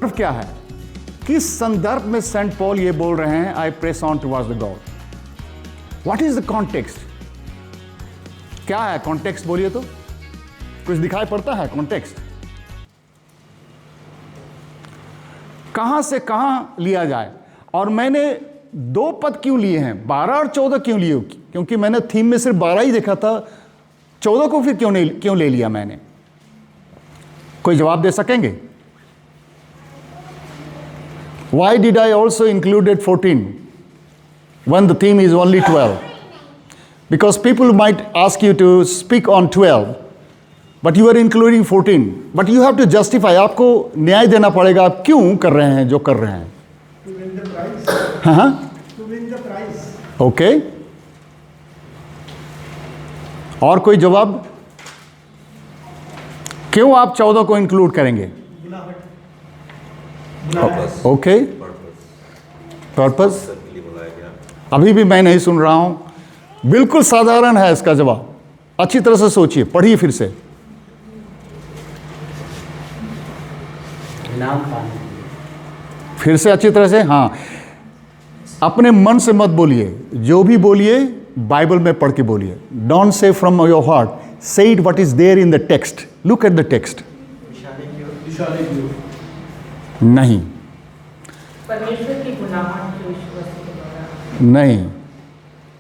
संदर्भ क्या है? किस संदर्भ में सेंट पॉल ये बोल रहे हैं आई press on towards the God? What is the context? क्या है कॉन्टेक्स्ट? बोलिए तो, कुछ दिखाई पड़ता है कॉन्टेक्स्ट? कहां से कहां लिया जाए? और मैंने 2 पद क्यों लिए हैं? 12 और 14 क्यों लिए? क्योंकि मैंने थीम में सिर्फ 12 ही देखा था, 14 को फिर क्यों ले लिया मैंने? कोई जवाब दे सकेंगे? Why did I also included 14 when the theme is only 12? Because people might ask you to speak on 12, but you are including 14. But you have to justify. आपको न्याय देना पड़ेगा, आप क्यों कर रहे हैं जो कर रहे हैं? To win the prize. हाँ, To win the prize. Okay. और कोई जवाब? क्यों आप 14 को इंक्लूड करेंगे? ओके, पर्पस अभी भी मैं नहीं सुन रहा हूं। बिल्कुल साधारण है इसका जवाब, अच्छी तरह से सोचिए, पढ़िए फिर से। फिर से अच्छी तरह से, हाँ, अपने मन से मत बोलिए, जो भी बोलिए बाइबल में पढ़ के बोलिए। Don't say from your heart, say it what is there in the text. Look at the text. नहीं, परमेश्वर की गुनाहों के विश्वास के द्वारा। नहीं,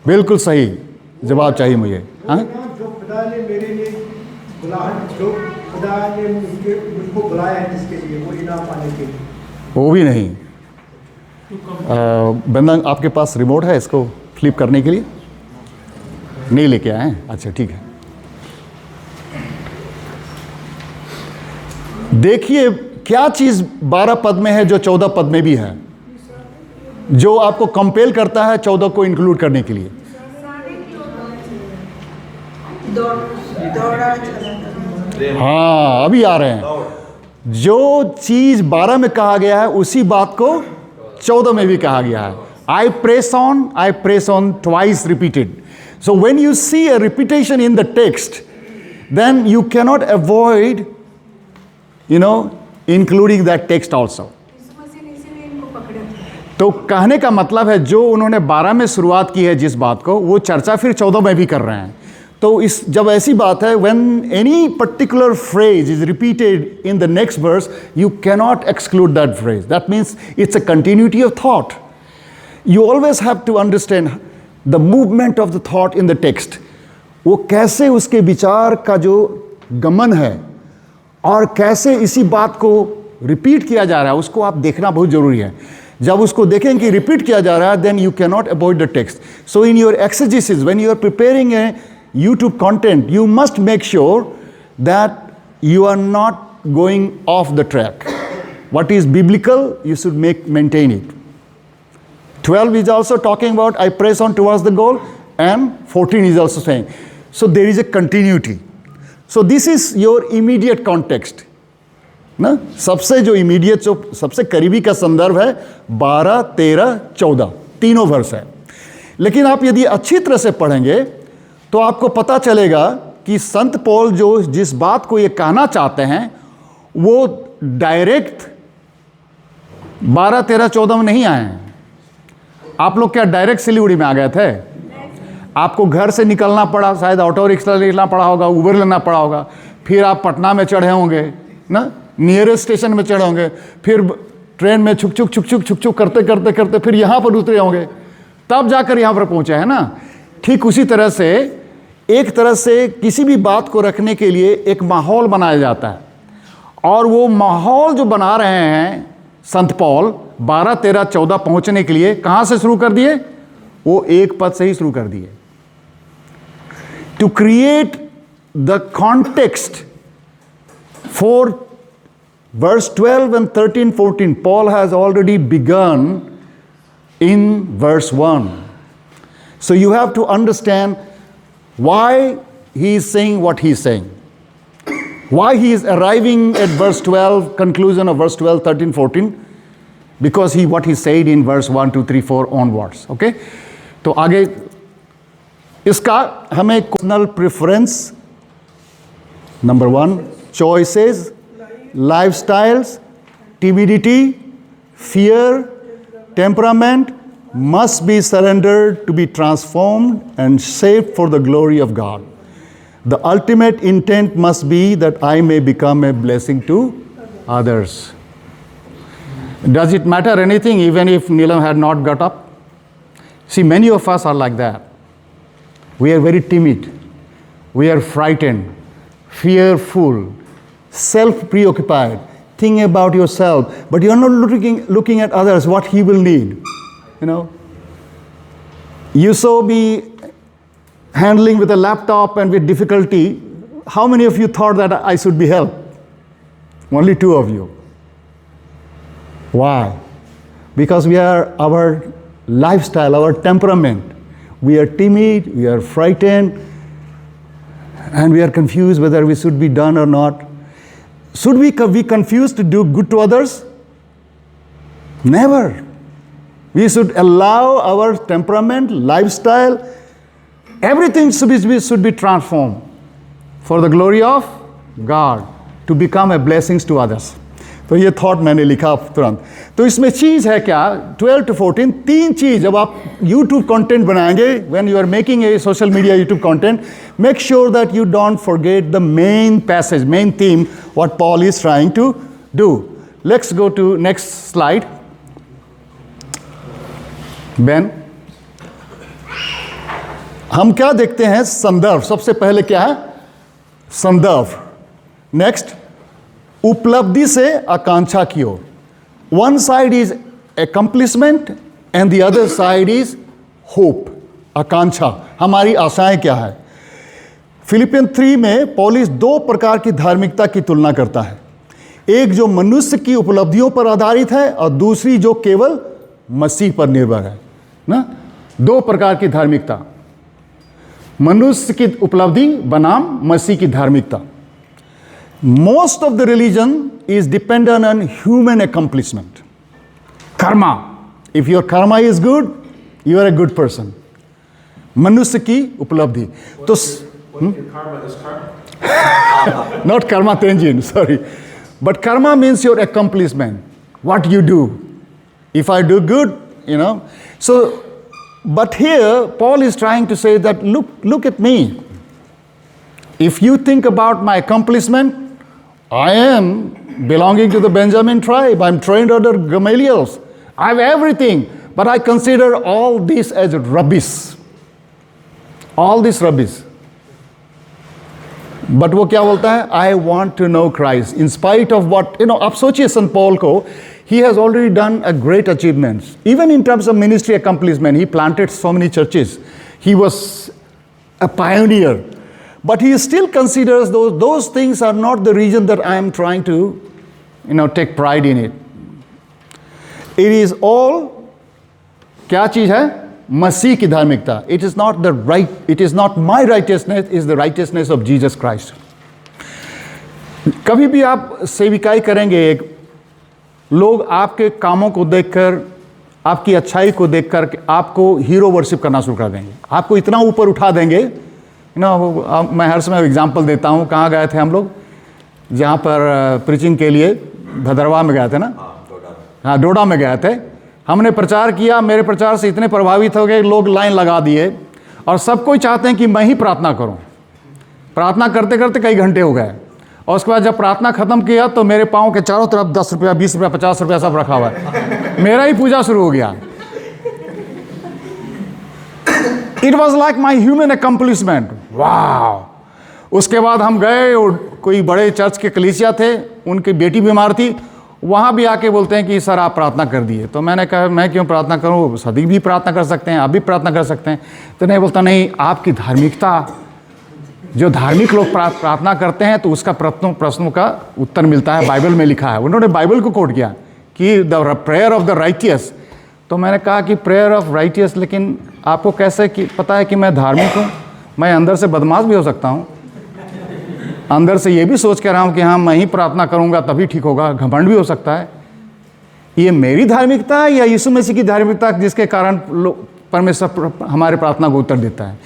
बिल्कुल सही जवाब चाहिए मुझे। हाँ, जो खुदा ने मेरे लिए बुलाहट, जो खुदा ने मुझको बुलाया है जिसके लिए, वो इनाम पाने के लिए। वो भी नहीं। बंदा, आपके पास रिमोट है इसको फ्लिप करने के लिए? नहीं लेके आए हैं? अच्छा, ठीक है। देखिए क्या चीज 12 पद में है जो 14 पद में भी है, जो आपको कंपेल करता है 14 को इंक्लूड करने के लिए। हाँ, अभी आ रहे हैं। जो चीज 12 में कहा गया है उसी बात को 14 में भी कहा गया है। I press on twice repeated. So when you see a repetition in the text, then you cannot avoid including that text also. तो कहने का मतलब है जो उन्होंने 12 में शुरुआत की है जिस बात को, वो चर्चा फिर 14 में भी कर रहे हैं। तो इस जब ऐसी बात है, when any particular phrase is repeated in the next verse, you cannot exclude that phrase. That means it's a continuity of thought. You always have to understand the movement of the thought in the text. वो कैसे उसके विचार का जो गमन है और कैसे इसी बात को रिपीट किया जा रहा है, उसको आप देखना बहुत जरूरी है। जब उसको देखें कि रिपीट किया जा रहा है, then you can not avoid the text. So in your exegesis, when you are preparing a YouTube content, you must make sure that you are not going off the track. What is biblical, you should maintain it. 12 is also talking about I press on towards the goal, and 14 is also saying. So there is a continuity. So this is your immediate context. ना, सबसे जो immediate, जो सबसे करीबी का संदर्भ है 12, 13, 14 तीनों वर्ष है। लेकिन आप यदि अच्छी तरह से पढ़ेंगे तो आपको पता चलेगा कि संत पौल जो जिस बात को ये कहना चाहते हैं वो डायरेक्ट 12, 13, 14 में नहीं आए हैं। आप लोग क्या डायरेक्ट सिलीगुड़ी में आ गए थे? आपको घर से निकलना पड़ा, शायद ऑटो रिक्शा लेना पड़ा होगा, उबर लेना पड़ा होगा, फिर आप पटना में चढ़े होंगे ना, नियरेस्ट स्टेशन में चढ़े होंगे, फिर ट्रेन में छुक छुक करते फिर यहाँ पर उतरे होंगे, तब जाकर यहाँ पर पहुँचे हैं ना। ठीक उसी तरह से एक तरह से किसी भी बात को रखने के लिए एक माहौल बनाया जाता है, और वो माहौल जो बना रहे हैं संत पौल 12, 13, 14 पहुंचने के लिए कहां से शुरू कर दिए? वो एक पद से ही शुरू कर दिए। To create the context for verse 12 and 13, 14, Paul has already begun in verse 1. So you have to understand why he is saying what he is saying. Why he is arriving at verse 12, conclusion of verse 12, 13, 14. Because what he said in verse 1, 2, 3, 4 onwards. Okay? तो आगे इसका हमें personal preference, number 1, choices, lifestyles, timidity, fear, temperament must be surrendered to be transformed and shaped for the glory of God. The ultimate intent must be that I may become a blessing to others. Does it matter anything even if Neelam had not got up? See, many of us are like that. We are very timid. We are frightened, fearful, self-preoccupied. Think about yourself, but you're not looking at others, what he will need. You know, you saw me handling with a laptop and with difficulty. How many of you thought that I should be helped? Only 2 of you. Why? Because we are, our lifestyle, our temperament, we are timid, we are frightened, and we are confused whether we should be done or not. Should we be confused to do good to others? Never. We should allow our temperament, lifestyle, everything should be transformed for the glory of God, to become a blessings to others. तो ये thought मैंने लिखा तुरंत. तो इसमें चीज़ है क्या, 12 to 14, 3 चीज़. जब आप YouTube कंटेंट बनाएंगे, when you are making a social media YouTube content, make sure that you don't forget the main passage, main theme, what Paul is trying to do. Let's go to next slide. Ben, हम क्या देखते हैं? संदर्भ. सबसे पहले क्या है? संदर्भ. नेक्स्ट, उपलब्धि से आकांक्षा की ओर. One side is accomplishment and the other side is hope, आकांक्षा. हमारी आशाएं क्या है? फिलिपियन 3 में पौलुस 2 प्रकार की धार्मिकता की तुलना करता है. एक जो मनुष्य की उपलब्धियों पर आधारित है और दूसरी जो केवल मसीह पर निर्भर है ना. 2 प्रकार की धार्मिकता, मनुष्य की उपलब्धि बनाम मसीह की धार्मिकता. Most of the religion is dependent on human accomplishment. Karma. If your karma is good, you are a good person. मनुष्य की उपलब्धि. तो karma is karma. not karma tangent, sorry. But karma means your accomplishment. What you do. If I do good, you know. So, but here Paul is trying to say that look at me. If you think about my accomplishment, I am belonging to the Benjamin tribe. I'm trained under Gamaliel. I have everything, but I consider all this as rubbish. All this rubbish. But वो क्या बोलता है? I want to know Christ. In spite of what, you know, आप सोचिए St. Paul को, he has already done a great achievements. Even in terms of ministry accomplishment, he planted so many churches. He was a pioneer. But he still considers those things are not the reason that I am trying to, you know, take pride in it. It is all, क्या चीज़ है? मसीह की धार्मिकता. It is not the right, it is not my righteousness, it is the righteousness of Jesus Christ. कभी भी आप सेविकाई करेंगे, एक लोग आपके कामों को देखकर, आपकी अच्छाई को देखकर आपको हीरो वर्शिप करना शुरू कर देंगे. आपको इतना ऊपर उठा देंगे. मैं हर समय एग्जाम्पल देता हूँ. कहाँ गए थे हम लोग? जहाँ पर प्रीचिंग के लिए भदरवा में गए थे ना. हाँ, डोडा में गए थे. हमने प्रचार किया. मेरे प्रचार से इतने प्रभावित हो गए, लोग लाइन लगा दिए और सब कोई चाहते हैं कि मैं ही प्रार्थना करूँ. प्रार्थना करते करते कई घंटे हो गए और उसके बाद जब प्रार्थना खत्म किया तो मेरे पाँव के चारों तरफ 10 रुपया, 20 रुपया, 50 रुपया सब रखा हुआ है. मेरा ही पूजा शुरू हो गया. It was like my human accomplishment. Wow! उसके बाद हम गए और कोई बड़े चर्च के कलीसिया थे, उनकी बेटी बीमार थी. वहाँ भी आके बोलते हैं कि सर आप प्रार्थना कर दिए. तो मैंने कहा मैं क्यों प्रार्थना करूँ? सदीक भी प्रार्थना कर सकते हैं, आप भी प्रार्थना कर सकते हैं. तो नहीं, बोलता नहीं, आपकी धार्मिकता, जो धार्मिक लोग प्रार्थना करते हैं तो उसका प्रश्नों का उत्तर मिलता है. बाइबल में लिखा है. उन्होंने बाइबल को कोट किया कि the prayer of the righteous. तो मैंने कहा कि प्रेयर ऑफ राइटियस, लेकिन आपको कैसे कि पता है कि मैं धार्मिक हूँ? मैं अंदर से बदमाश भी हो सकता हूँ. अंदर से ये भी सोच के रहा हूँ कि हाँ मैं ही प्रार्थना करूँगा तभी ठीक होगा. घमंड भी हो सकता है. ये मेरी धार्मिकता है या यीशु मसीह की धार्मिकता जिसके कारण परमेश्वर हमारे प्रार्थना को उत्तर देता है?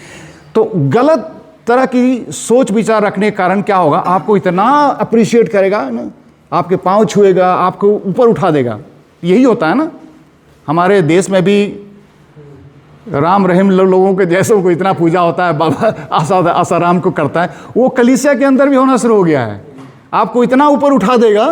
तो गलत तरह की सोच विचार रखने के कारण क्या होगा? आपको इतना अप्रिशिएट करेगा ना आपके पाँव छुएगा, आपको ऊपर उठा देगा। यही होता है ना, हमारे देश में भी राम रहीम लोगों के जैसे को इतना पूजा होता है, बाबा आसाराम को करता है, वो कलीसिया के अंदर भी होना शुरू हो गया है। आपको इतना ऊपर उठा देगा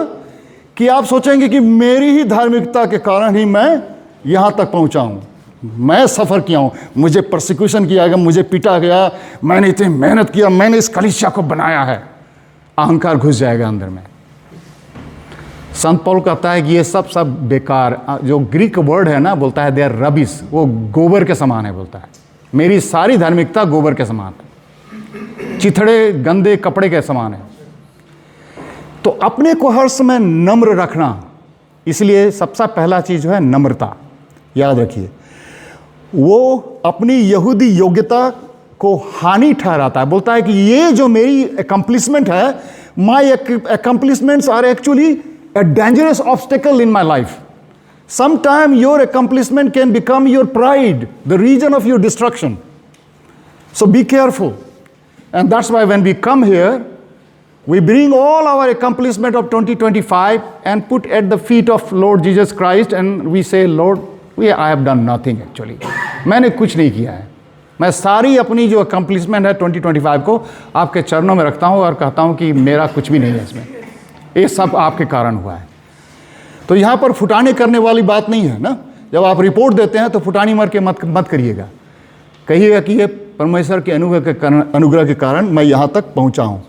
कि आप सोचेंगे कि मेरी ही धार्मिकता के कारण ही मैं यहाँ तक पहुँचा हूँ, मैं सफ़र किया हूँ, मुझे परसिक्यूशन किया गया, मुझे पीटा गया, मैंने इतनी मेहनत किया, मैंने इस कलीसिया को बनाया है। अहंकार घुस जाएगा अंदर में। संत पौल कहता है कि ये सब बेकार, जो ग्रीक वर्ड है ना, बोलता है दे आर रबिश, वो गोबर के समान है। बोलता है मेरी सारी धार्मिकता गोबर के समान है, चिथड़े गंदे कपड़े के समान है। तो अपने को हर समय नम्र रखना, इसलिए सबसे पहला चीज़ जो है नम्रता, याद रखिए। वो अपनी यहूदी योग्यता को हानि ठहराता है। बोलता है कि ये जो मेरी अकम्प्लिशमेंट है, my accomplishments are actually a dangerous obstacle in my life. Sometime your accomplishment can become your pride, the reason of your destruction. So be careful. And that's why when we come here, we bring all our accomplishment of 2025 and put at the feet of Lord Jesus Christ, and we say, Lord, I have done nothing actually. मैंने कुछ नहीं किया है। मैं सारी अपनी जो accomplishment है 2025 को आपके चरणों में रखता हूँ और कहता हूँ कि मेरा कुछ भी नहीं है इसमें, ये सब आपके कारण हुआ है। तो यहाँ पर फुटाने करने वाली बात नहीं है ना। जब आप रिपोर्ट देते हैं तो फुटानी मर के मत करिएगा, कहिएगा कि ये परमेश्वर के अनुग्रह के कारण मैं यहाँ तक पहुँचा हूँ।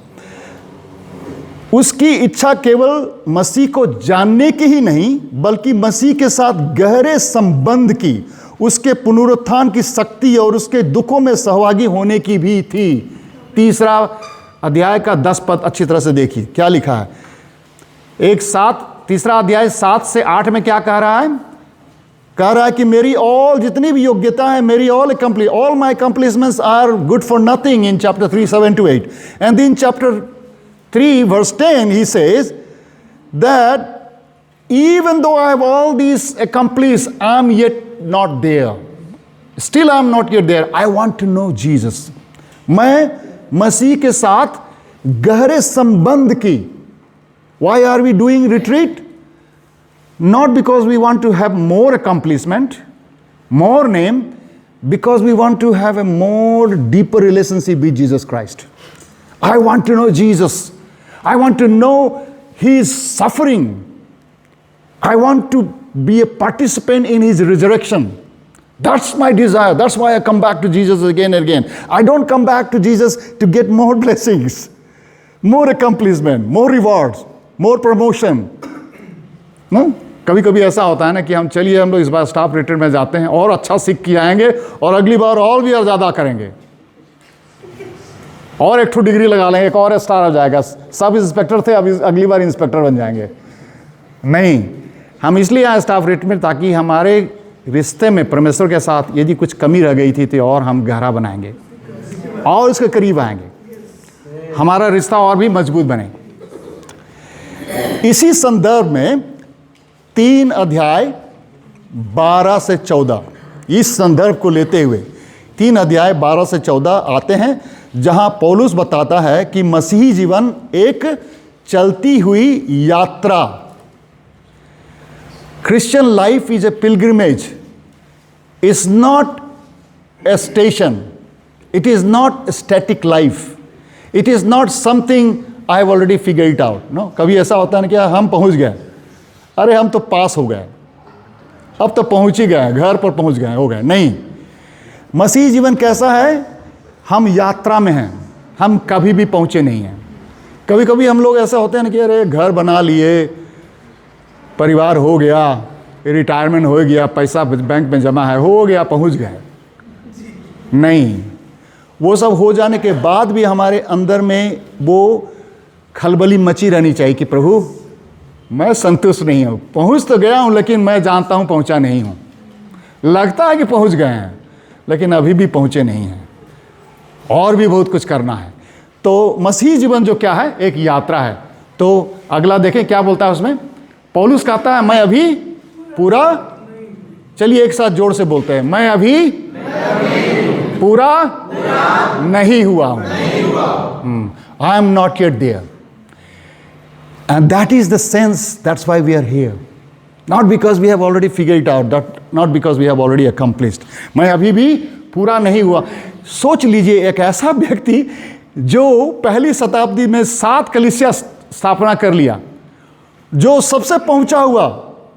उसकी इच्छा केवल मसीह को जानने की ही नहीं, बल्कि मसीह के साथ गहरे संबंध की, उसके पुनरुत्थान की शक्ति और उसके दुखों में सहभागी होने की भी थी। 3 अध्याय का 10 पद अच्छी तरह से देखिए क्या लिखा है। 3 अध्याय 7 से 8 में क्या कह रहा है? कह रहा है कि मेरी ऑल जितनी भी योग्यता है, मेरी all my accomplishments are good for nothing in chapter 3 7 to 8, and in chapter 3 verse 10 he says that even though I have all these accomplished, I am yet not there. Still I am not yet there. I want to know Jesus. मैं मसीह के साथ गहरे संबंध की। Why are we doing retreat? Not because we want to have more accomplishment, more name, because we want to have a more deeper relationship with Jesus Christ. I want to know Jesus. I want to know His suffering. I want to be a participant in His resurrection. That's my desire. That's why I come back to Jesus again and again. I don't come back to Jesus to get more blessings, more accomplishment, more rewards, more promotion. No? कभी कभी ऐसा होता है ना कि हम लोग इस बार स्टाफ रिट्रीट में जाते हैं और अच्छा सीख के आएंगे और अगली बार और भी ज़्यादा करेंगे और एक डिग्री लगा लेंगे, एक और स्टार आ जाएगा। सब इंस्पेक्टर थे, अब अगली बार इंस्पेक्टर बन जाएंगे। नहीं, हम इसलिए आए स्टाफ रिट्रीट में ताकि हमारे रिश्ते में परमेश्वर के साथ यदि कुछ कमी रह गई थी तो और हम गहरा बनाएंगे और उसके करीब आएंगे, हमारा रिश्ता और भी मजबूत बने। इसी संदर्भ में 3 अध्याय 12 से 14, इस संदर्भ को लेते हुए 3 अध्याय 12 से 14 आते हैं, जहां पौलुस बताता है कि मसीही जीवन एक चलती हुई यात्रा। Christian life is a pilgrimage. It's not a station. It is not a static life. It is not something I have already figured out. No? कभी ऐसा होता है ना कि हम पहुंच गए, अरे हम तो पास हो गए, अब तो पहुंच ही गए, घर पर पहुंच गए, हो गए। नहीं, मसीह जीवन कैसा है? हम यात्रा में हैं, हम कभी भी पहुंचे नहीं हैं। कभी कभी हम लोग ऐसा होते हैं ना कि अरे घर बना लिए, परिवार हो गया, रिटायरमेंट हो गया, पैसा बैंक में जमा है, हो गया, पहुंच गए। नहीं, वो सब हो जाने के बाद भी हमारे अंदर में वो खलबली मची रहनी चाहिए कि प्रभु मैं संतुष्ट नहीं हूँ, पहुँच तो गया हूँ लेकिन मैं जानता हूँ पहुँचा नहीं हूँ। लगता है कि पहुँच गए हैं लेकिन अभी भी पहुँचे नहीं हैं, और भी बहुत कुछ करना है। तो मसीही जीवन जो क्या है? एक यात्रा है। तो अगला देखें क्या बोलता है उसमें। पौलुस कहता है मैं अभी पूरा, चलिए एक साथ जोर से बोलते हैं, मैं अभी पूरा नहीं हुआ हूँ। I am not yet there. And that is the sense, that's why we are here. Not because we have already figured it out, not because we have already accomplished. मैं अभी भी पूरा नहीं हुआ. सोच लीजिए एक ऐसा व्यक्ति जो पहली शताब्दी में 7 कलीसिया स्थापना कर लिया, जो सबसे पहुंचा हुआ.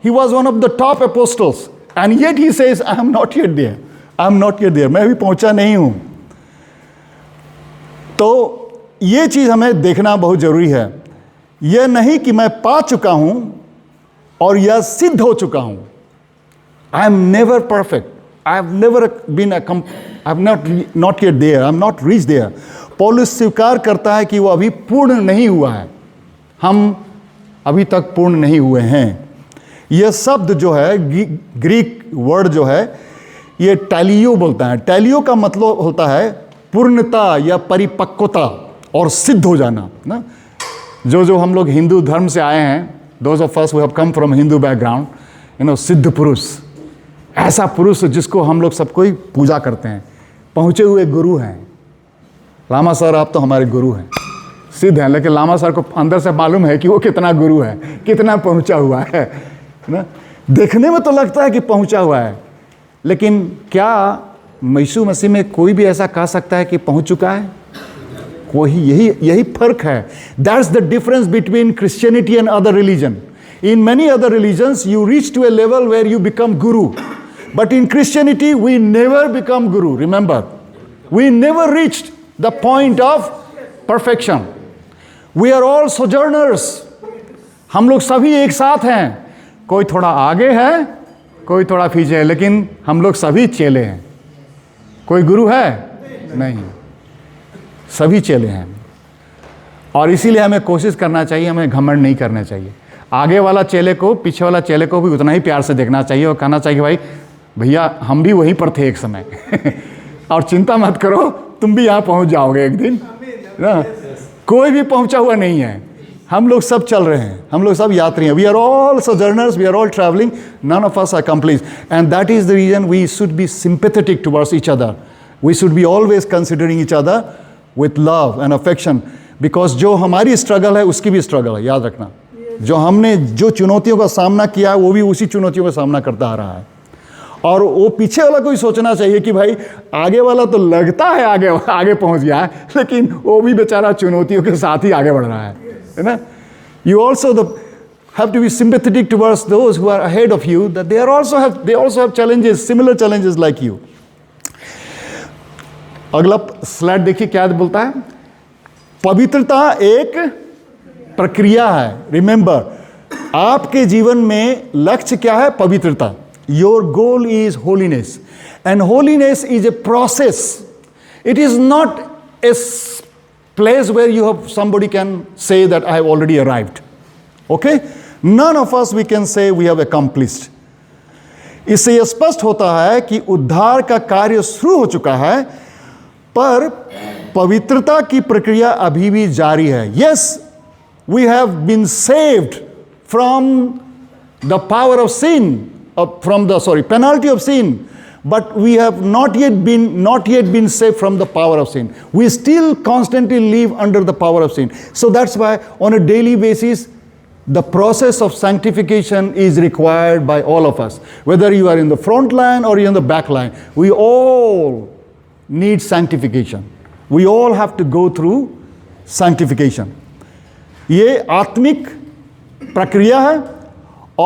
He was one of the top apostles. And yet he says, I am not yet there. I am not yet there. मैं भी पहुंचा नहीं हूं. तो ये चीज़ हमें देखना बहुत ज़रूरी है. यह नहीं कि मैं पा चुका हूं और यह सिद्ध हो चुका हूं. I am never perfect. I have never been I have not yet there. I am not reached there. पौलुस स्वीकार करता है कि वो अभी पूर्ण नहीं हुआ है. हम अभी तक पूर्ण नहीं हुए हैं. यह शब्द जो है, ग्रीक वर्ड जो है, ये टैलियो बोलता है. टैलियो का मतलब होता है पूर्णता या परिपक्वता और सिद्ध हो जाना ना. जो हम लोग हिंदू धर्म से आए हैं, those of us who have come from Hindu background, सिद्ध पुरुष, ऐसा पुरुष जिसको हम लोग सबको ही पूजा करते हैं, पहुँचे हुए गुरु हैं. लामा सर आप तो हमारे गुरु हैं, सिद्ध हैं, लेकिन लामा सर को अंदर से मालूम है कि वो कितना गुरु है, कितना पहुँचा हुआ है ना. देखने में तो लगता है कि पहुँचा हुआ है, लेकिन क्या यीशु मसीह में कोई भी ऐसा कह सकता है कि पहुँच चुका है? कोई यही फर्क है. That's the difference between Christianity and other religion. In many other religions you reach to a level where you become guru, but in Christianity we never become guru. Remember, we never reached the point of perfection. We are all sojourners. हम लोग सभी एक साथ हैं. कोई थोड़ा आगे है, कोई थोड़ा पीछे है, लेकिन हम लोग सभी चेले हैं. कोई गुरु है? नहीं, सभी चेले हैं. और इसीलिए हमें कोशिश करना चाहिए, हमें घमंड नहीं करना चाहिए. आगे वाला चेले को, पीछे वाला चेले को भी उतना ही प्यार से देखना चाहिए और कहना चाहिए भाई भैया हम भी वहीं पर थे एक समय और चिंता मत करो, तुम भी यहाँ पहुँच जाओगे एक दिन ना. कोई भी पहुँचा हुआ नहीं है. हम लोग सब चल रहे हैं, हम लोग सब यात्री हैं. We are all sojourners, we are all traveling, none of us are accomplished. And that is the reason we should be sympathetic towards each other. We should be always considering each other with love and affection. Because जो हमारी struggle है उसकी भी struggle है, याद रखना. जो हमने जो चुनौतियों का सामना किया है वो भी उसी चुनौतियों का सामना करता आ रहा है. और वो पीछे वाला को ही सोचना चाहिए कि भाई आगे वाला तो लगता है आगे पहुंच गया है, लेकिन वो भी बेचारा चुनौतियों के साथ ही आगे बढ़ रहा है ना. You also have to be sympathetic towards those who are ahead of you, that they also have challenges, similar challenges like you. अगला स्लाइड देखिए क्या बोलता है. पवित्रता एक प्रक्रिया है. रिमेंबर, आपके जीवन में लक्ष्य क्या है? पवित्रता. Your goal is holiness, and holiness is a process. It is not a place where you have somebody can say that I have already arrived. Okay? None of us we can say we have accomplished. इससे यह स्पष्ट होता है कि उद्धार का कार्य शुरू हो चुका है, पर पवित्रता की प्रक्रिया अभी भी जारी है. Yes, we have been saved from the power of sin, from the penalty of sin. But we have not yet been saved from the power of sin. We still constantly live under the power of sin. So that's why on a daily basis, the process of sanctification is required by all of us. Whether you are in the front line or you're in the back line, we all need sanctification. We all have to go through sanctification. ये आत्मिक प्रक्रिया है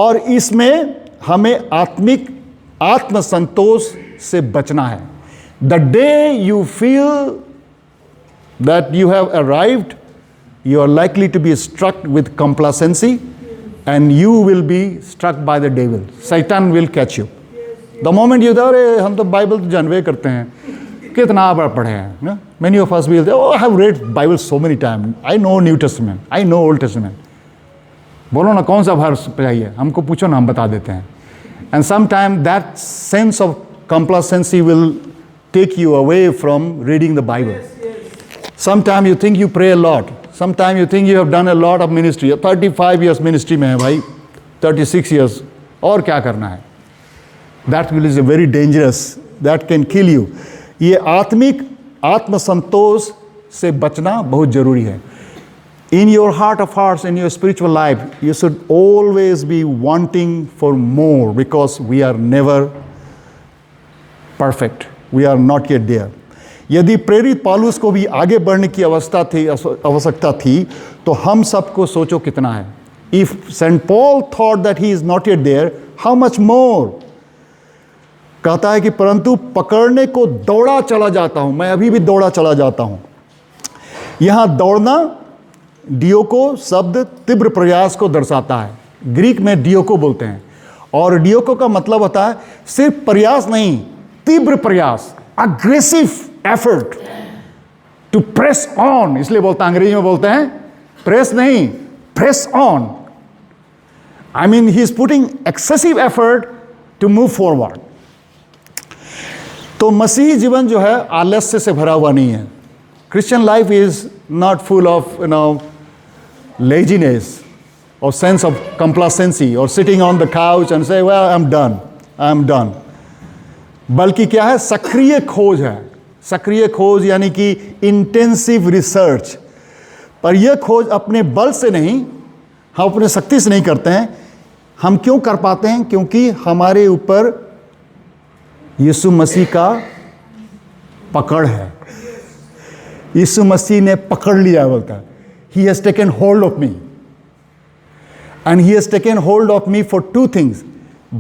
और इसमें हमें आत्म संतोष से बचना है. The day you feel that you have arrived, you are likely to be struck with complacency and you will be struck by the devil. Satan will catch you. The moment you say, अरे हम तो Bible तो जानवे करते हैं, कितना बार पढ़े हैं ना. Many of us will say, oh, I have read Bible so many times. I know New Testament. I know Old Testament. बोलो ना कौन सा वर्स चाहिए, हमको पूछो ना, हम बता देते हैं. And sometimes that sense of complacency will take you away from reading the Bible. Sometimes you think you pray a lot. Sometimes you think you have done a lot of ministry. 35 years ministry में है भाई, 36 years, और क्या करना है? That is very dangerous. That can kill you. ये आत्मिक आत्मसंतोष से बचना बहुत जरूरी है. In your heart of hearts, in your spiritual life, you should always be wanting for more because we are never perfect. We are not yet there. यदि प्रेरित पौलुस को भी आगे बढ़ने की आवश्यकता थी तो हम सबको सोचो कितना है. If St. Paul thought that he is not yet there, how much more? कहता है कि परंतु पकड़ने को दौड़ा चला जाता हूं. मैं अभी भी दौड़ा चला जाता हूं. यहां दौड़ना डियोको शब्द तीव्र प्रयास को दर्शाता है. ग्रीक में डियोको बोलते हैं और डियोको का मतलब होता है सिर्फ प्रयास नहीं, तीव्र प्रयास, aggressive effort to press on. इसलिए अंग्रेजी में बोलते हैं प्रेस नहीं, press on. I mean he is putting excessive effort to move forward. तो मसीही जीवन जो है आलस्य से भरा हुआ नहीं है. Christian life is not full of laziness or sense of complacency or sitting on the couch and say, well, I'm done. बल्कि क्या है, सक्रिय खोज है. सक्रिय खोज यानी कि इंटेंसिव रिसर्च. पर यह खोज अपने बल से नहीं, हम अपने शक्ति से नहीं करते हैं. हम क्यों कर पाते हैं? क्योंकि हमारे ऊपर यीशु मसीह का पकड़ है. यीशु मसीह ने पकड़ लिया बोलता है. He has taken hold of me. And he has taken hold of me for two things.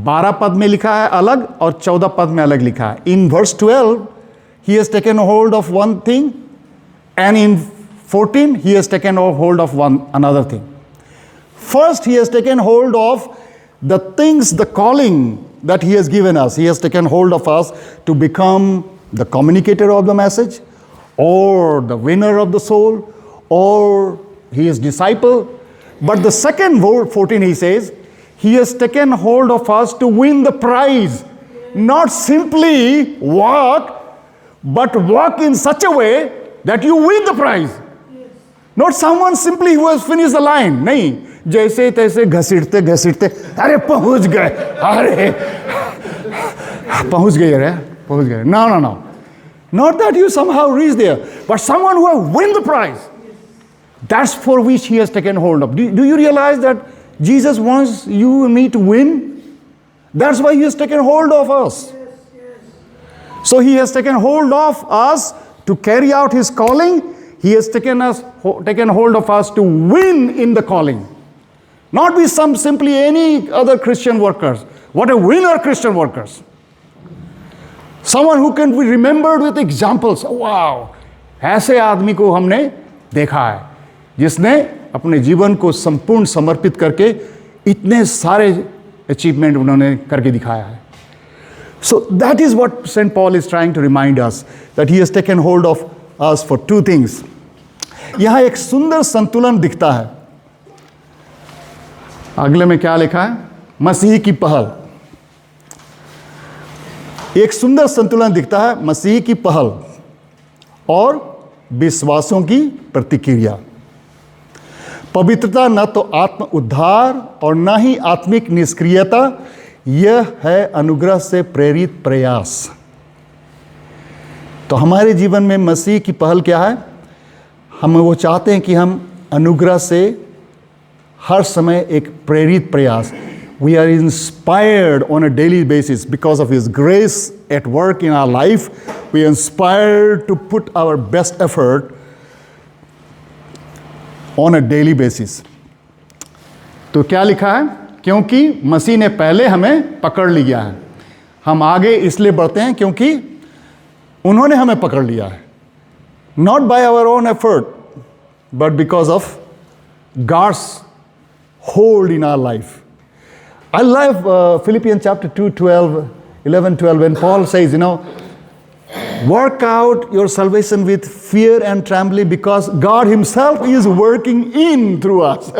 12 पद में लिखा है अलग और 14 पद में अलग लिखा है. In verse 12, he has taken hold of one thing, and in 14, he has taken hold of another thing. First, he has taken hold of the things, the calling that he has given us. He has taken hold of us to become the communicator of the message, or the winner of the soul, or his disciple. But the second word, 14, he says, he has taken hold of us to win the prize. Not simply walk, but walk in such a way that you win the prize. Not someone simply who has finished the line. नहीं, जैसे तैसे घसीटते घसीटते अरे पहुंच गए, अरे पहुंच गए, पहुंच गए. No. Not that you somehow reach there, but someone who has win the prize. That's for which he has taken hold of. Do you realize that Jesus wants you and me to win? That's why he has taken hold of us. So he has taken hold of us to carry out his calling. He has taken hold of us to win in the calling. Not be simply any other Christian workers. What a winner Christian workers. Someone who can be remembered with examples. Wow! ऐसे आदमी को हमने देखा है जिसने अपने जीवन को संपूर्ण समर्पित करके इतने सारे अचीवमेंट उन्होंने करके दिखाया है. So that is what St. Paul is trying to remind us, that he has taken hold of us for two things. यहाँ एक सुंदर संतुलन दिखता है. अगले में क्या लिखा है? मसीह की पहल. एक सुंदर संतुलन दिखता है, मसीह की पहल और विश्वासों की प्रतिक्रिया. पवित्रता न तो आत्म उद्धार और न ही आत्मिक निष्क्रियता, यह है अनुग्रह से प्रेरित प्रयास. तो हमारे जीवन में मसीह की पहल क्या है? हम वो चाहते हैं कि हम अनुग्रह से हर समय एक प्रेरित प्रयास. We are inspired on a daily basis because of his grace at work in our life. We are inspired to put our best effort on a daily basis. तो क्या लिखा है? क्योंकि मसीह ने पहले हमें पकड़ लिया है. हम आगे इसलिए बढ़ते हैं क्योंकि उन्होंने हमें पकड़ लिया है. Not by our own effort, but because of God's hold in our life. I love Philippians chapter 2, 11, 12, when Paul says, work out your salvation with fear and trembling because God himself is working in through us.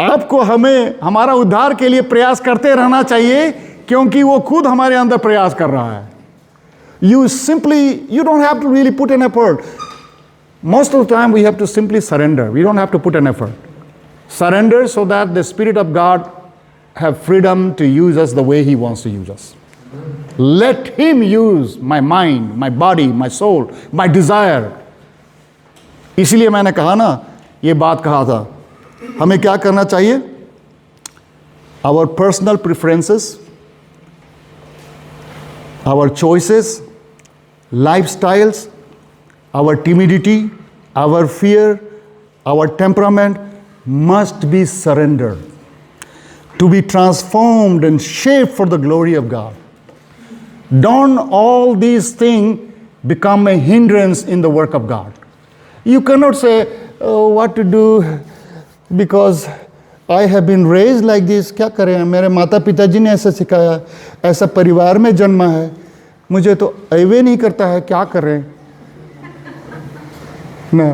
आपको हमें हमारा उद्धार के लिए प्रयास करते रहना चाहिए क्योंकि वो खुद हमारे अंदर प्रयास कर रहा है. You don't have to really put an effort. Most of the time we have to simply surrender. We don't have to put an effort. Surrender so that the Spirit of God have freedom to use us the way he wants to use us. Let him use my mind, my body, my soul, my desire इसीलिए मैंने कहा ना, ये बात कहा था, हमें क्या करना चाहिए? Our personal preferences, our choices, lifestyles, our timidity, our fear, our temperament must be surrendered to be transformed and shaped for the glory of God. Don't all these things become a hindrance in the work of God. You cannot say, oh, what to do because I have been raised like this. क्या करें, मेरे माता पिताजी ने ऐसा सिखाया, ऐसा परिवार में जन्मा है, मुझे तो अवे नहीं करता है, क्या करें ना।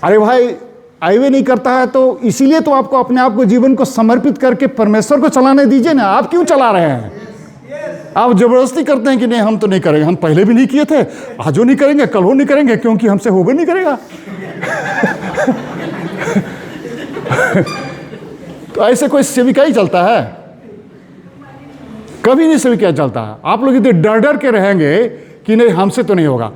अरे भाई, आईवे नहीं करता है तो इसीलिए तो आपको अपने आप को, जीवन को समर्पित करके परमेश्वर को चलाने दीजिए ना। आप क्यों चला रहे हैं? आप जबरदस्ती करते हैं कि नहीं हम तो नहीं करेंगे, हम पहले भी नहीं किए थे, आज वो नहीं करेंगे, कल वो नहीं करेंगे, क्योंकि हमसे हो भी नहीं करेगा। तो ऐसे कोई सेविका ही चलता है? कभी नहीं सेविका चलता है। आप लोग इतने डर डर के रहेंगे कि नहीं हमसे तो नहीं होगा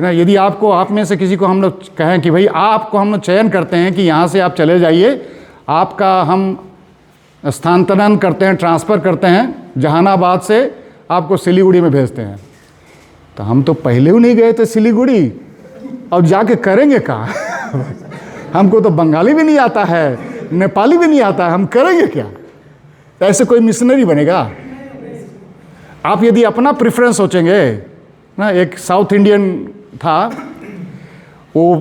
ना। यदि आपको, आप में से किसी को हम लोग कहें कि भाई आपको हम लोग चयन करते हैं कि यहाँ से आप चले जाइए, आपका हम स्थानांतरण करते हैं, ट्रांसफ़र करते हैं, जहानाबाद से आपको सिलीगुड़ी में भेजते हैं, तो हम तो पहले ही नहीं गए थे सिलीगुड़ी, और जाके करेंगे क्या? हमको तो बंगाली भी नहीं आता है, नेपाली भी नहीं आता है, हम करेंगे क्या? ऐसे कोई मिशनरी बनेगा? आप यदि अपना प्रेफरेंस सोचेंगे ना, एक साउथ इंडियन था, वो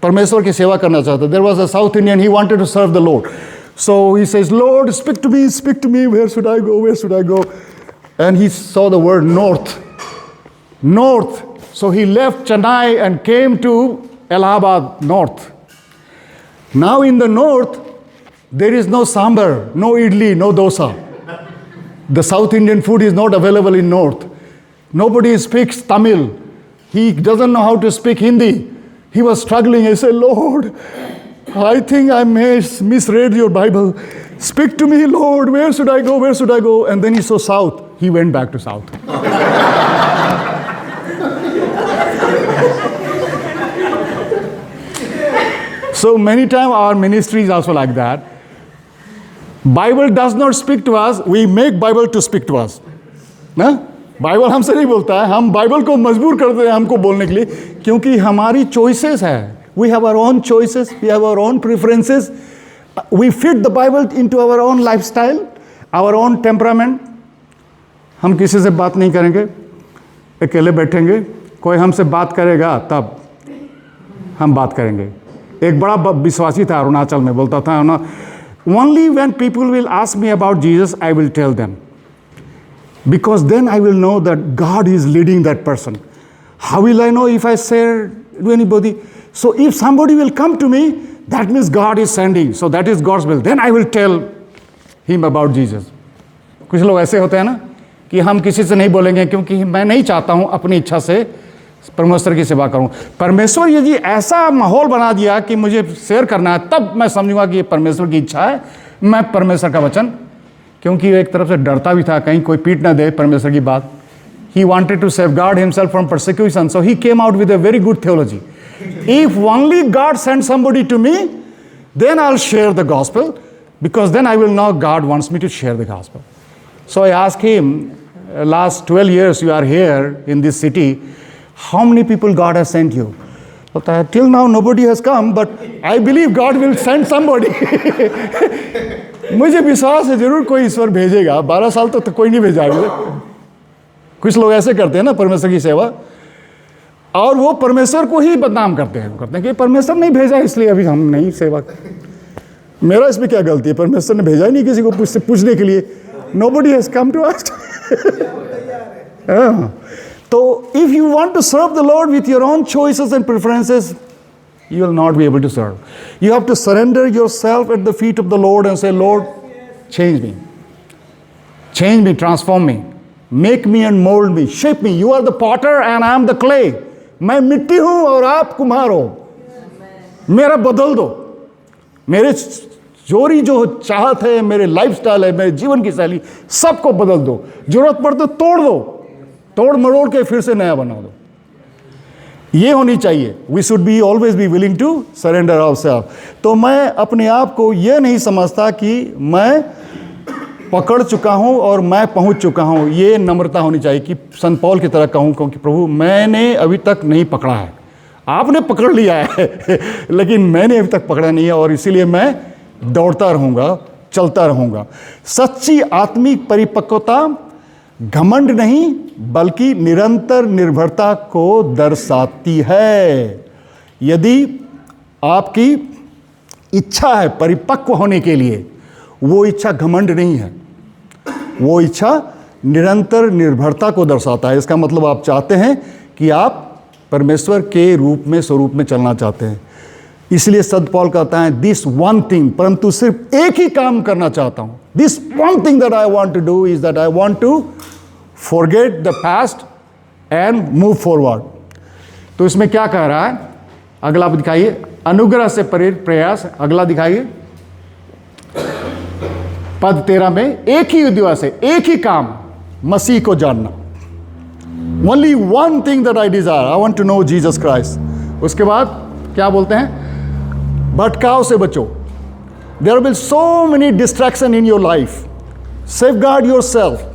परमेश्वर की सेवा करना चाहता। There was a South Indian, he wanted to serve the Lord, so he says, Lord speak to me, where should I go, where should I go? And he saw the word north, so he left Chennai and came to Allahabad north. Now in the north there is no sambar, no idli, no dosa. The South Indian food is not available in North. Nobody speaks Tamil. He doesn't know how to speak Hindi. He was struggling. He said, Lord, I think I misread your Bible. Speak to me, Lord. Where should I go? Where should I go? And then he saw South. He went back to South. So many times our ministry is also like that. Bible does not speak to us, we make Bible to speak to us. ना? Bible हमसे नहीं बोलता है, हम Bible को मजबूर करते हैं हमको बोलने के लिए, क्योंकि हमारी चॉइसेस है। We have our own choices, we have our own preferences, we fit the Bible into our own lifestyle, our own temperament. हम किसी से बात नहीं करेंगे, अकेले बैठेंगे, कोई हमसे बात करेगा तब हम बात करेंगे। एक बड़ा विश्वासी था अरुणाचल में, बोलता था ना, only when people will ask me about Jesus, I will tell them. Because then I will know that God is leading that person. How will I know if I share to anybody? So if somebody will come to me, that means God is sending. So that is God's will. Then I will tell him about Jesus. कुछ लोग ऐसे होते हैं ना कि हम किसी से नहीं बोलेंगे क्योंकि मैं नहीं चाहता हूँ अपनी इच्छा से परमेश्वर की सेवा करूं। परमेश्वर यदि ऐसा माहौल बना दिया कि मुझे शेयर करना है, तब मैं समझूंगा कि ये परमेश्वर की इच्छा है, मैं परमेश्वर का वचन, क्योंकि एक तरफ से डरता भी था कहीं कोई पीट ना दे परमेश्वर की बात। He wanted to safeguard himself from persecution, so he came out with a very good theology. If only God sent somebody to me, then I'll share the gospel, because then I will know God wants me to share the gospel. So I asked him, last 12 years you are here in this city, how many people God has sent you? Till now nobody has come, but I believe God will send somebody. मुझे विश्वास है जरूर कोई ईश्वर भेजेगा। 12 साल तो कोई नहीं भेजा है। कुछ लोग ऐसे करते हैं ना परमेश्वर की सेवा, और वो परमेश्वर को ही बदनाम करते हैं कि परमेश्वर नहीं भेजा इसलिए अभी हम नहीं सेवा। मेरा इसमें क्या गलती है? परमेश्वर ने भेजा ही नहीं किसी को पूछने के लिए। Nobody has come to us. So if you want to serve the Lord with your own choices and preferences, you will not be able to serve. You have to surrender yourself at the feet of the Lord and say, Lord, change me. Change me, transform me. Make me and mold me. Shape me. You are the potter and I am the clay. मैं मिट्टी हूँ और आप कुम्हार हो। मेरा बदल दो। मेरे चोरी जो चाहत है, मेरे लाइफस्टाइल है, मेरे जीवन की शैली, सबको बदल दो। जरूरत पड़े तो तोड़ दो, तोड़ मरोड़ के फिर से नया बना दो। ये होनी चाहिए। We should be always be willing to surrender ourself. तो मैं अपने आप को ये नहीं समझता कि मैं पकड़ चुका हूँ और मैं पहुँच चुका हूँ। ये नम्रता होनी चाहिए कि संत पौल की तरह कहूँ कि प्रभु मैंने अभी तक नहीं पकड़ा है, आपने पकड़ लिया है लेकिन मैंने अभी तक पकड़ा नहीं है, और इसीलिए मैं दौड़ता रहूँगा, चलता रहूँगा। सच्ची आत्मिक परिपक्वता घमंड नहीं बल्कि निरंतर निर्भरता को दर्शाती है। यदि आपकी इच्छा है परिपक्व होने के लिए, वो इच्छा घमंड नहीं है, वो इच्छा निरंतर निर्भरता को दर्शाता है। इसका मतलब आप चाहते हैं कि आप परमेश्वर के रूप में, स्वरूप में चलना चाहते हैं। इसलिए संत पौल कहता है दिस वन थिंग, परंतु सिर्फ एक ही काम करना चाहता हूं। This one thing that I want to do is that I want to forget the past and move forward. तो इसमें क्या कह रहा है, अगला आप दिखाइए। अनुग्रह से प्रेरित प्रयास, अगला दिखाइए पद 13 में। एक ही उद्देश्य से, एक ही काम, मसीह को जानना। Only one thing that I desire, I want to know Jesus Christ. उसके बाद क्या बोलते हैं, भटकाव से बचो। There will so many distraction in your life, safeguard yourself.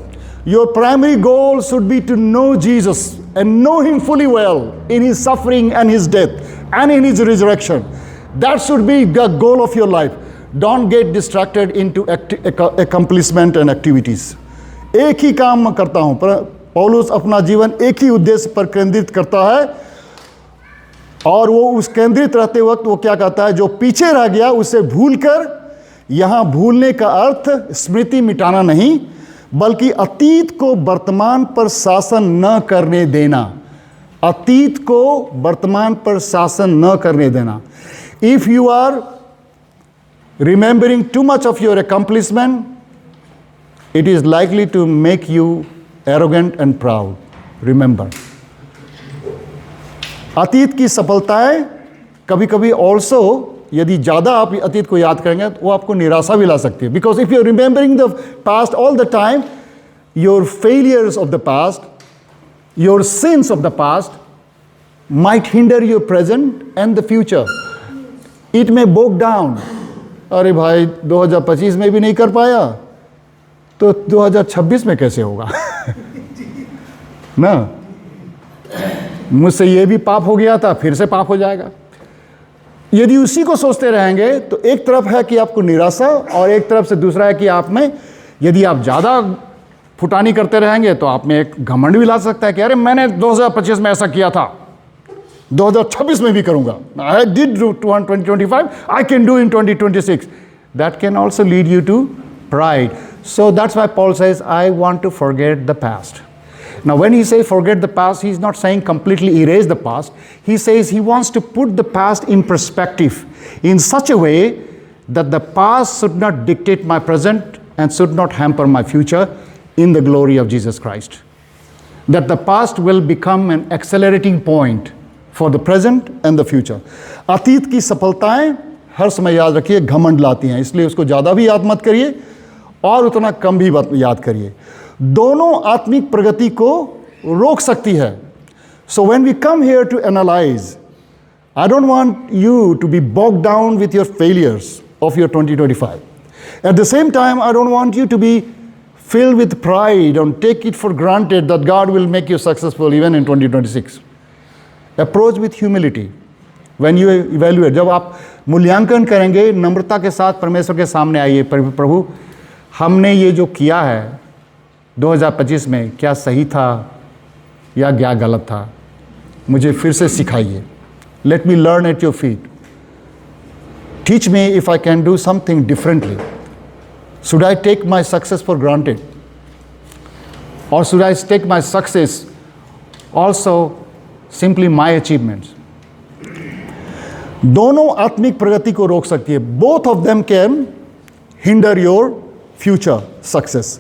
Your primary goal should be to know Jesus and know him fully well in his suffering and his death and in his resurrection. That should be the goal of your life. Don't get distracted into accomplishment and activities. एक ही काम करता हूँ, पर पौलुस अपना जीवन एक ही उद्देश्य पर केंद्रित करता है, और वो उस केंद्रित रहते वक्त वो क्या कहता है, जो पीछे रह गया उसे भूलकर, यहाँ भूलने का अर्थ स्मृति मिटाना नहीं बल्कि अतीत को वर्तमान पर शासन न करने देना। अतीत को वर्तमान पर शासन न करने देना। If you are remembering too much of your accomplishment, it is likely to make you arrogant and proud. Remember, अतीत की सफलताएं कभी कभी ऑल्सो, यदि ज़्यादा आप अतीत को याद करेंगे तो वो आपको निराशा भी ला सकती है। Because if you are remembering the past all the time, your failures of the past, your sins of the past might hinder your present and the future. It may bog down. अरे भाई 2025 में भी नहीं कर पाया तो 2026 में कैसे होगा ना, मुझसे ये भी पाप हो गया था, फिर से पाप हो जाएगा। यदि उसी को सोचते रहेंगे तो एक तरफ है कि आपको निराशा, और एक तरफ से दूसरा है कि आप में, यदि आप ज़्यादा फुटानी करते रहेंगे तो आप में एक घमंड भी ला सकता है कि अरे मैंने 2025 में ऐसा किया था, 2026 में भी करूंगा। I did do 2025, I can do in 2026। That can also lead you to pride. So that's why Paul says, I want to forget the past. Now when he says forget the past, he's not saying completely erase the past. He says he wants to put the past in perspective in such a way that the past should not dictate my present and should not hamper my future in the glory of Jesus Christ. That the past will become an accelerating point for the present and the future. अतीत की सफलताएं हर समय याद रखिए घमंड लाती हैं, इसलिए उसको ज़्यादा भी याद मत करिए और उतना कम भी याद करिए। दोनों आत्मिक प्रगति को रोक सकती है। So when we come here to analyse, I don't want you to be bog down with your failures of your 2025. At the same time I don't want you to be filled with pride and take it for granted that God will make you successful even in 2026. Approach with humility. When you evaluate, जब आप मूल्यांकन करेंगे, नम्रता के साथ परमेश्वर के सामने आइए, प्रभु हमने ये जो किया है 2025 में क्या सही था या क्या गलत था, मुझे फिर से सिखाइए. Let me learn at your feet. Teach me if I can do something differently. Should I take my success for granted? Or should I take my success also simply my achievements? दोनों आत्मिक प्रगति को रोक सकती है. Both of them can hinder your future success.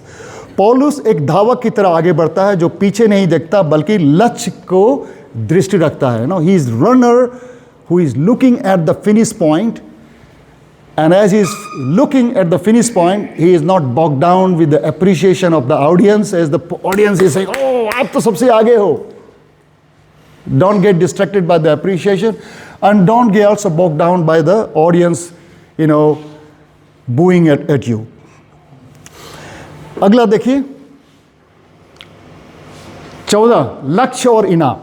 पौलुस एक धावक की तरह आगे बढ़ता है जो पीछे नहीं देखता बल्कि लक्ष्य को दृष्टि रखता है. No, he is runner who is looking at the finish point. And as he is looking at the finish point, he is not bogged down with the appreciation of the audience, as the audience is saying, "Oh, आप तो सबसे आगे हो." Don't get distracted by the appreciation, and don't get also bogged down by the audience, booing at you. अगला देखिए 14, लक्ष्य और इनाम।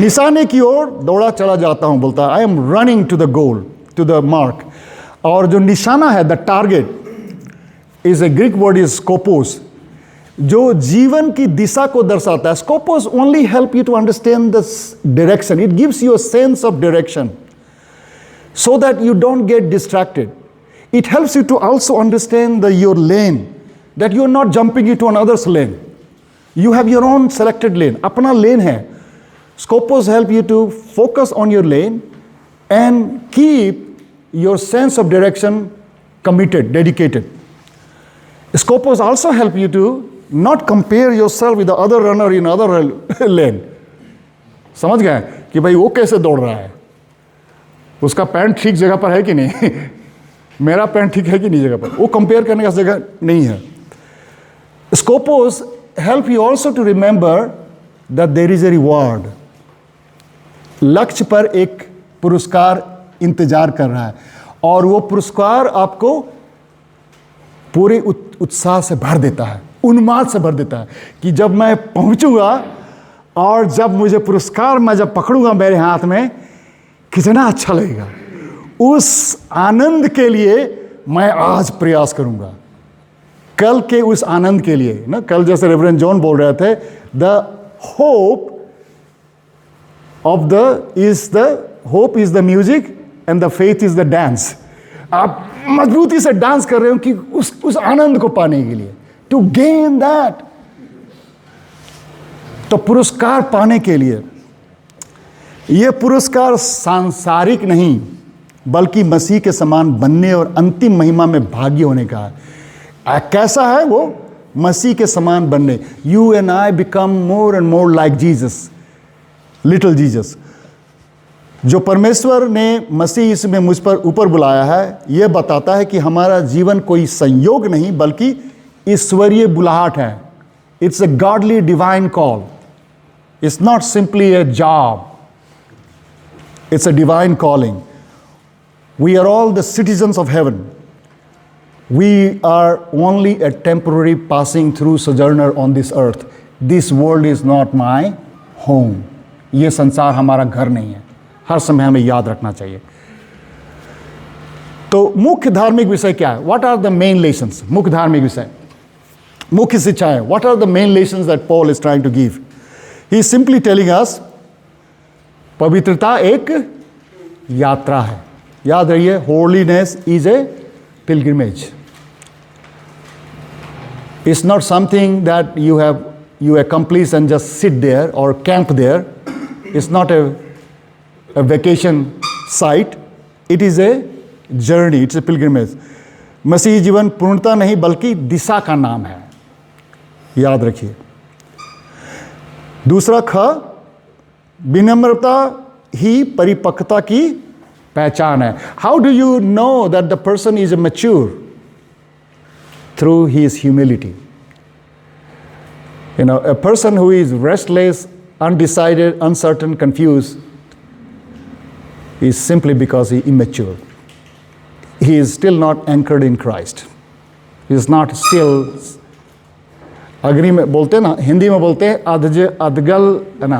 निशाने की ओर दौड़ा चला जाता हूं, बोलता है I am running to the goal, to the mark. और जो निशाना है, the target is a Greek word is skopos, जो जीवन की दिशा को दर्शाता है। Skopos only help you to understand the direction, it gives you a sense of direction so that you don't get distracted. It helps you to also understand your lane, that you are not jumping into another's lane. You have your own selected lane, अपना lane है। Scopus help you to focus on your lane and keep your sense of direction committed, dedicated. Scopus also help you to not compare yourself with the other runner in other lane. समझ गए कि भाई वो कैसे दौड़ रहा है, उसका पैंट ठीक जगह पर है कि नहीं, मेरा पैंट ठीक है कि नहीं जगह पर, वो कंपेयर करने का जगह नहीं है। Skopos help you also to remember that there is a reward, लक्ष्य पर एक पुरस्कार इंतजार कर रहा है, और वो पुरस्कार आपको पूरे उत्साह से भर देता है, उन्माद से भर देता है कि जब मैं पहुंचूंगा और जब मुझे पुरस्कार मैं जब पकड़ूंगा मेरे हाथ में, कितना अच्छा लगेगा। उस आनंद के लिए मैं आज प्रयास करूंगा, कल के उस आनंद के लिए ना। कल जैसे रेवरेंड जॉन बोल रहे थे, the hope is the music and the faith is the dance. आप मजबूती से डांस कर रहे हो कि उस आनंद को पाने के लिए, टू गेन दैट। तो पुरस्कार पाने के लिए, यह पुरस्कार सांसारिक नहीं बल्कि मसीह के समान बनने और अंतिम महिमा में भागी होने का है। कैसा है वो? मसीह के समान बनने। You and I become more and more like Jesus, little Jesus. जो परमेश्वर ने मसीह इसमें मुझ पर ऊपर बुलाया है, यह बताता है कि हमारा जीवन कोई संयोग नहीं बल्कि ईश्वरीय बुलाहट है। It's a godly divine call, it's not simply A job, it's a divine calling. We are all the citizens of heaven. We are only a temporary passing through sojourner on this earth. This world is not my home. ये संसार हमारा घर नहीं है, हर समय हमें याद रखना चाहिए। तो मुख्य धार्मिक विषय क्या है? What are the main lessons? मुख्य धार्मिक विषय, मुख्य शिक्षाएं। What are the main lessons that Paul is trying to give? He is simply telling us, पवित्रता एक यात्रा है। याद रहिए, holiness is a pilgrimage. It's not something that you accomplish and just sit there or camp there. It's not a vacation site. It is a journey. It's a pilgrimage. मसीही जीवन पूर्णता नहीं बल्कि दिशा का नाम है, याद रखिए। दूसरा ख, विनम्रता ही परिपक्वता की पहचान है। How do you know that the person is mature? Through his humility. You know, a person who is restless, undecided, uncertain, confused is simply because he is immature. He is still not anchored in Christ. He is not still, अग्नि में बोलते हैं ना, हिंदी में बोलते हैं अधगल है ना,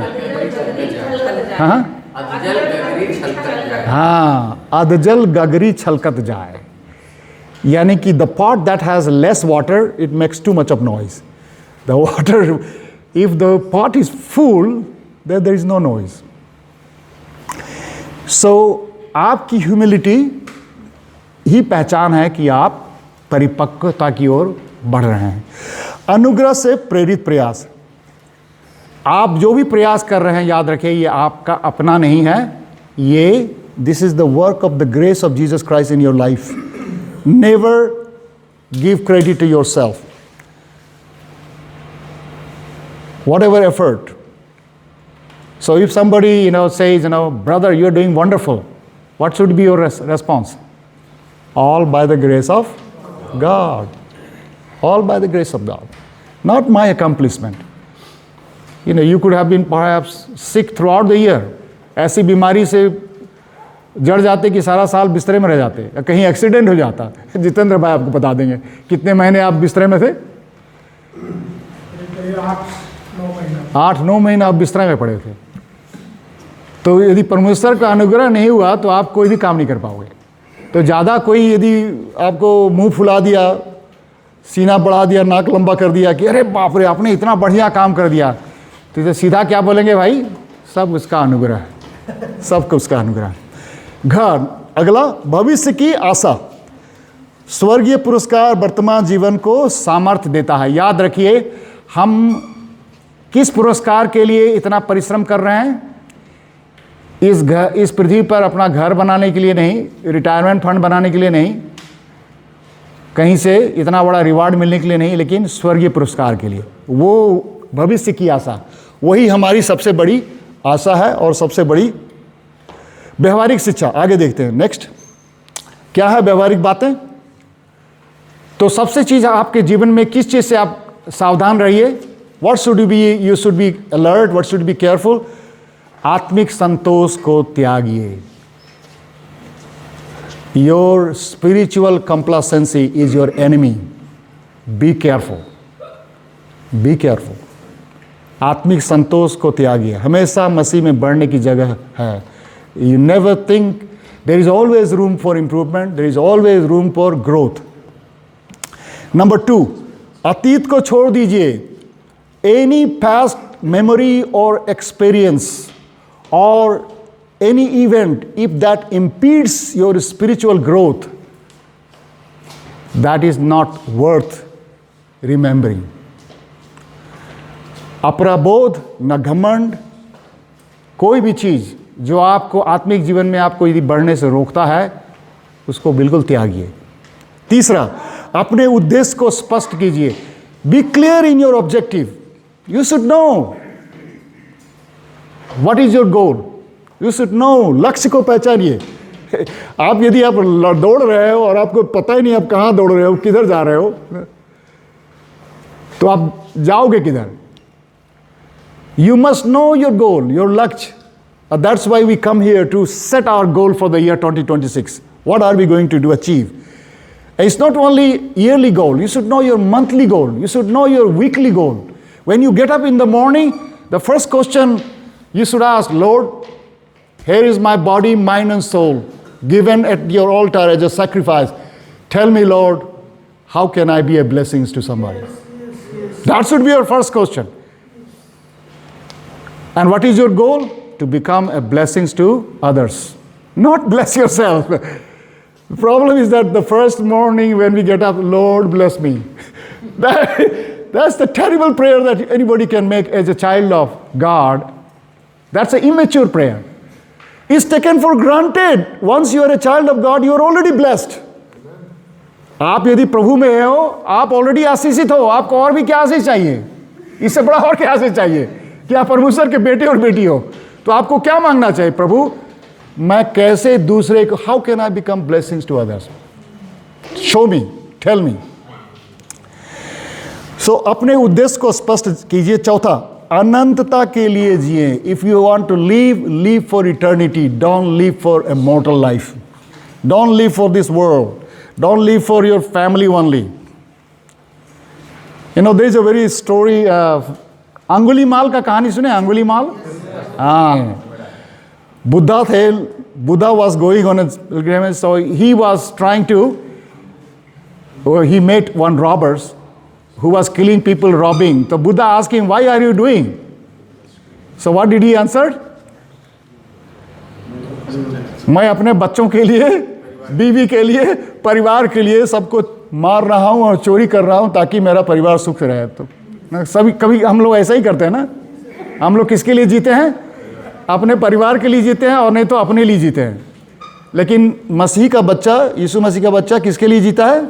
हाँ, अधजल गगरी छलकत जाए, यानी कि the pot that has less water it makes to much of noise. The water, if the pot is full, then there is no noise. So, आपकी ह्यूमिलिटी ही पहचान है कि आप परिपक्वता की ओर बढ़ रहे हैं। अनुग्रह से प्रेरित प्रयास। आप जो भी प्रयास कर रहे हैं, याद रखिए, ये आपका अपना नहीं है, ये this is the work of the grace of Jesus Christ in your life. Never give credit to yourself. Whatever effort. So if somebody, says, brother, you're doing wonderful, what should be your response? All by the grace of God. All by the grace of God. Not my accomplishment. You could have been perhaps sick throughout the year. ऐसी बीमारी से जड़ जाते कि सारा साल बिस्तरे में रह जाते, या कहीं एक्सीडेंट हो जाता। जितेंद्र भाई आपको बता देंगे कितने महीने आप बिस्तरे में थे? 8-9 महीना आप बिस्तरे में पड़े थे। तो यदि परमेश्वर का अनुग्रह नहीं हुआ तो आप कोई भी काम नहीं कर पाओगे। तो ज़्यादा कोई यदि आपको मुंह फुला दिया, सीना बढ़ा दिया, नाक लंबा कर दिया कि अरे बाप रे आपने इतना बढ़िया काम कर दिया, तो इसे सीधा क्या बोलेंगे? भाई सब उसका अनुग्रह है, सबको उसका अनुग्रह है। घर, अगला भविष्य की आशा। स्वर्गीय पुरस्कार वर्तमान जीवन को सामर्थ्य देता है। याद रखिए, हम किस पुरस्कार के लिए इतना परिश्रम कर रहे हैं? इस पृथ्वी पर अपना घर बनाने के लिए नहीं, रिटायरमेंट फंड बनाने के लिए नहीं, कहीं से इतना बड़ा रिवार्ड मिलने के लिए नहीं, लेकिन स्वर्गीय पुरस्कार के लिए। वो भविष्य की आशा, वही हमारी सबसे बड़ी आशा है और सबसे बड़ी व्यवहारिक शिक्षा। आगे देखते हैं, नेक्स्ट क्या है व्यवहारिक बातें। तो सबसे चीज आपके जीवन में किस चीज से आप सावधान रहिए? What should you should be alert, what should be careful. आत्मिक संतोष को त्यागिए। Your spiritual complacency is your enemy. Be careful, be careful. आत्मिक संतोष को त्यागिए। हमेशा मसीह में बढ़ने की जगह है। You never think, there is always room for improvement, there is always room for growth. Number 2, अतीत को छोड़ दीजिए। Any past memory or experience or any event, if that impedes your spiritual growth, that is not worth remembering. अपराबोध, न घमंड, कोई भी चीज जो आपको आत्मिक जीवन में आपको यदि बढ़ने से रोकता है, उसको बिल्कुल त्यागिए। तीसरा, अपने उद्देश्य को स्पष्ट कीजिए। Be clear in your objective. You should know what is your goal. You should know, लक्ष्य को पहचानिए। आप यदि आप दौड़ रहे हो और आपको पता ही नहीं आप कहाँ दौड़ रहे हो, किधर जा रहे हो, तो आप जाओगे किधर? You must know your goal, your लक्ष्य। That's why we come here to set our goal for the year 2026. What are we going to do, achieve? It's not only yearly goal. You should know your monthly goal. You should know your weekly goal. When you get up in the morning, the first question you should ask, Lord, here is my body, mind and soul, given at your altar as a sacrifice. Tell me, Lord, how can I be a blessing to somebody? That should be your first question. And what is your goal? To become a blessing to others, not bless yourself. The problem is that the first morning when we get up, Lord bless me. That's the terrible prayer that anybody can make as a child of God. That's an immature prayer. It's taken for granted. Once you are a child of God, you are already blessed. आप यदि प्रभु में हो, आप already आशीषित हो। आपको और भी क्या आशीष चाहिए? इससे बड़ा और क्या आशीष चाहिए कि आप परमेश्वर के बेटे और बेटी हो? तो आपको क्या मांगना चाहिए? प्रभु, मैं कैसे दूसरे को, how can I become blessings to others? Show me, tell me. So अपने उद्देश्य को स्पष्ट कीजिए। चौथा, अनंतता के लिए जिए। If you want to live, live for eternity. Don't live for a mortal life. Don't live for this world. Don't live for your family only. You know, there is a very story. Angulimala का कहानी सुने? अंगुलीमाल, हाँ, बुद्धा थे। Buddha was going on a pilgrimage, so he was trying to, he met one robbers who was killing people, robbing. So Buddha asked him, why are you doing? So what did he answer? मैं अपने बच्चों के लिए, बीवी के लिए, परिवार के लिए सबको मार रहा हूँ और चोरी कर रहा हूँ ताकि मेरा परिवार सुख रहे। तो सभी कभी हम लोग ऐसा ही करते हैं ना। हम लोग किसके लिए जीते हैं? अपने परिवार के लिए जीते हैं, और नहीं तो अपने लिए जीते हैं। लेकिन मसीह का बच्चा, यीशु मसीह का बच्चा किसके लिए जीता है?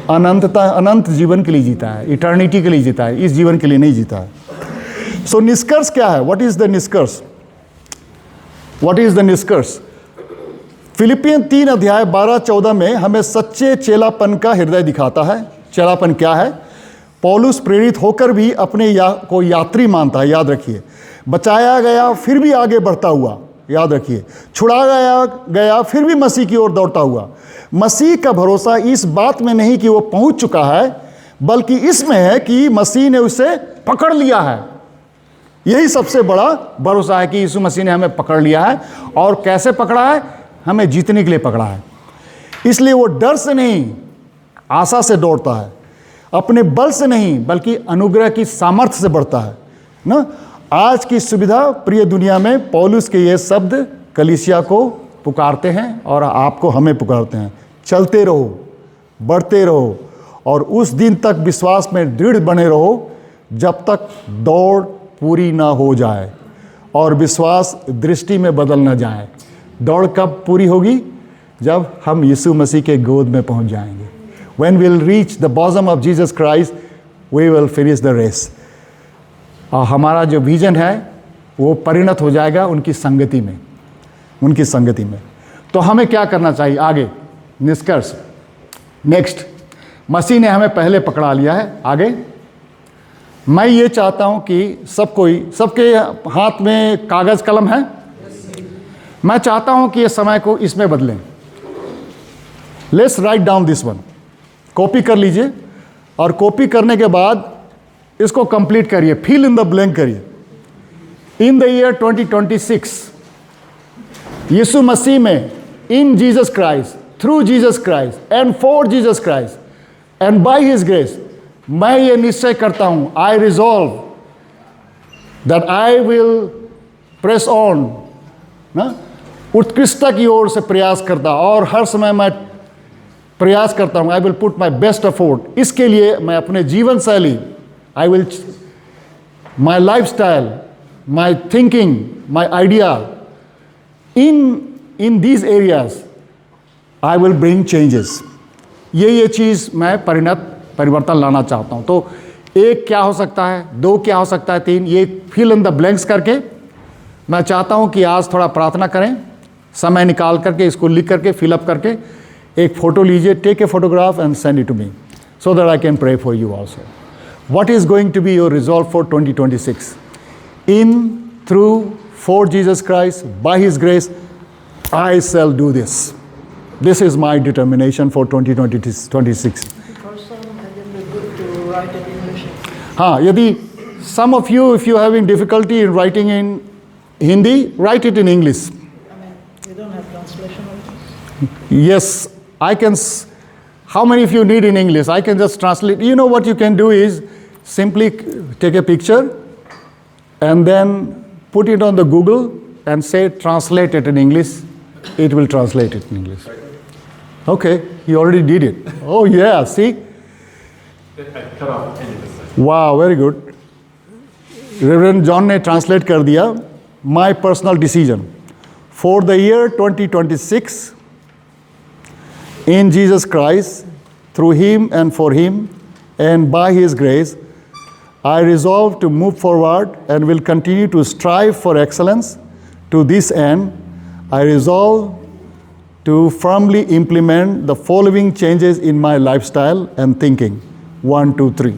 अनंतता, अनंत जीवन के लिए जीता है, इटर्निटी के लिए जीता है, इस जीवन के लिए नहीं जीता है। सो निष्कर्ष क्या है? व्हाट इज द निष्कर्ष? व्हाट इज द निष्कर्ष? फिलिपियन 3 अध्याय 12-14 में हमें सच्चे चेलापन का हृदय दिखाता है। चेलापन क्या है? पौलुस प्रेरित होकर भी अपने को यात्री मानता है, याद रखिए। बचाया गया फिर भी आगे बढ़ता हुआ, याद रखिए। छुड़ाया गया फिर भी मसीह की ओर दौड़ता हुआ। मसीह का भरोसा इस बात में नहीं कि वो पहुंच चुका है, बल्कि इसमें है कि मसीह ने उसे पकड़ लिया है। यही सबसे बड़ा भरोसा है कि यीशु मसीह ने हमें पकड़ लिया है। और कैसे पकड़ा है? हमें जीतने के लिए पकड़ा है। इसलिए वो डर से नहीं, आशा से दौड़ता है, अपने बल से नहीं बल्कि अनुग्रह की सामर्थ्य से बढ़ता है ना। आज की सुविधा प्रिय दुनिया में पौलुस के ये शब्द कलीसिया को पुकारते हैं और आपको, हमें पुकारते हैं। चलते रहो, बढ़ते रहो और उस दिन तक विश्वास में दृढ़ बने रहो जब तक दौड़ पूरी ना हो जाए और विश्वास दृष्टि में बदल ना जाए। दौड़ कब पूरी होगी? जब हम यीशु मसीह के गोद में पहुंच जाएंगे। When we'll reach the bosom of Jesus Christ, we will finish the race. और हमारा जो विजन है वो परिणत हो जाएगा उनकी संगति में, उनकी संगति में। तो हमें क्या करना चाहिए आगे? निष्कर्ष, नेक्स्ट, मसीह ने हमें पहले पकड़ा लिया है। आगे मैं ये चाहता हूँ कि सबके हाथ में कागज़ कलम है। मैं चाहता हूँ कि ये समय को इसमें बदलें। Let's write down this one. Copy कर लीजिए और कॉपी करने के बाद इसको कंप्लीट करिए, फिल इन द ब्लैंक करिए। इन द ईयर 2026 यीशु मसीह में, in Jesus Christ, through Jesus Christ and for Jesus Christ and by his grace, मैं ये निश्चय करता हूं, I resolve that I will press on, ना, उत्कृष्टता की ओर से प्रयास करता, और हर समय मैं प्रयास करता हूँ। I will put my best effort. इसके लिए मैं अपने जीवन शैली, I will, my life style, my thinking, my idea, in these areas I will bring changes. ये चीज़ मैं परिवर्तन लाना चाहता हूँ। तो एक क्या हो सकता है, दो क्या हो सकता है, तीन, ये फिल इन द ब्लैंक्स करके मैं चाहता हूँ कि आज थोड़ा प्रार्थना करें, समय निकाल करके इसको लिख करके फिलअप करके एक फ़ोटो लीजिए, take a photograph and send it to me so that I can pray for you also. What is going to be your resolve for 2026? In, through, for Jesus Christ, by His grace, I shall do this. This is my determination for 2026. हाँ, यदि some of you, if you are having difficulty in writing in Hindi, write it in English. We don't have translation of this. Yes, I can. How many of you need in English? I can just translate. You know what you can do is simply take a picture and then put it on the Google and say translate it in English. It will translate it in English. Okay, you already did it. Oh yeah, see? I cut off any of this. Wow, very good. Reverend John ने translate कर दिया. My personal decision for the year 2026 in Jesus Christ, through Him and for Him and by His grace, I resolve to move forward and will continue to strive for excellence. To this end, I resolve to firmly implement the following changes in my lifestyle and thinking. 1, 2, 3.